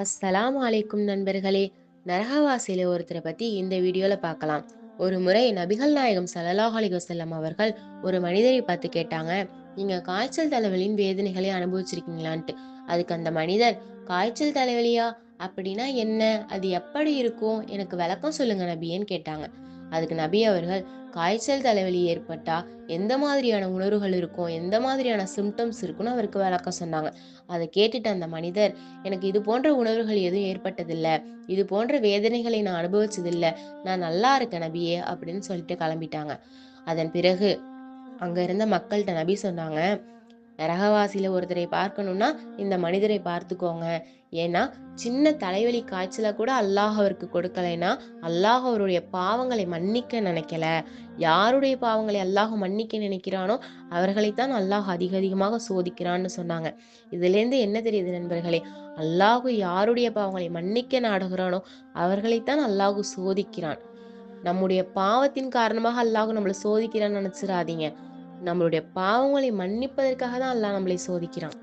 அஸ்ஸலாமு அலைக்கும் நண்பர்களே. நரகவாசியில ஒருத்தரை பத்தி இந்த வீடியோல பார்க்கலாம். ஒரு முறை நபிகள் நாயகம் ஸல்லல்லாஹு அலைஹி வஸல்லம் அவர்கள் ஒரு மனிதரை பார்த்து கேட்டாங்க, நீங்க காய்ச்சல் தலைவலியின் வேதனைகளை அனுபவிச்சிருக்கீங்களான்ட்டு. அதுக்கு அந்த மனிதர், காய்ச்சல் தலைவலியா, அப்படின்னா என்ன, அது எப்படி இருக்கும், எனக்கு விளக்கம் சொல்லுங்க நபியேன்னு கேட்டாங்க. அதுக்கு நபி அவர்கள், காய்ச்சல் தலைவலி ஏற்பட்டா எந்த மாதிரியான உணர்வுகள் இருக்கும், எந்த மாதிரியான சிம்டம்ஸ் இருக்குன்னு அவருக்கு விளக்கம் சொன்னாங்க. அதை கேட்டுட்டு அந்த மனிதர், எனக்கு இது போன்ற உணர்வுகள் எதுவும் ஏற்பட்டதில்ல. இது போன்ற வேதனைகளை நான் அனுபவிச்சதில்ல. நான் நல்லா இருக்கேன் நபியே அப்படின்னு சொல்லிட்டு கிளம்பிட்டாங்க. அதன் பிறகு அங்க இருந்த மக்கள்ட்ட நபி சொன்னாங்க, நரகவாசியில ஒருத்தரை பார்க்கணும்னா இந்த மனிதரை பார்த்துக்கோங்க. ஏன்னா சின்ன தலைவலி காய்ச்சல கூட அல்லாஹ் அவருக்கு கொடுக்கலைன்னா, அல்லாஹ் அவருடைய பாவங்களை மன்னிக்க நினைக்கல. யாருடைய பாவங்களை அல்லாஹ் மன்னிக்க நினைக்கிறானோ அவர்களைத்தான் அல்லாஹ் அதிக அதிகமாக சோதிக்கிறான்னு சொன்னாங்க. இதிலேருந்து என்ன தெரியுது நண்பர்களே, அல்லாஹ் யாருடைய பாவங்களை மன்னிக்க நாடுகிறானோ அவர்களைத்தான் அல்லாஹ் சோதிக்கிறான். நம்முடைய பாவத்தின் காரணமாக அல்லாஹ் நம்மளை சோதிக்கிறான்னு நினைச்சிடாதீங்க. நம்மளுடைய பாவங்களை மன்னிப்பதற்காக தான் அல்லாஹ் நம்மளை சோதிக்கிறான்.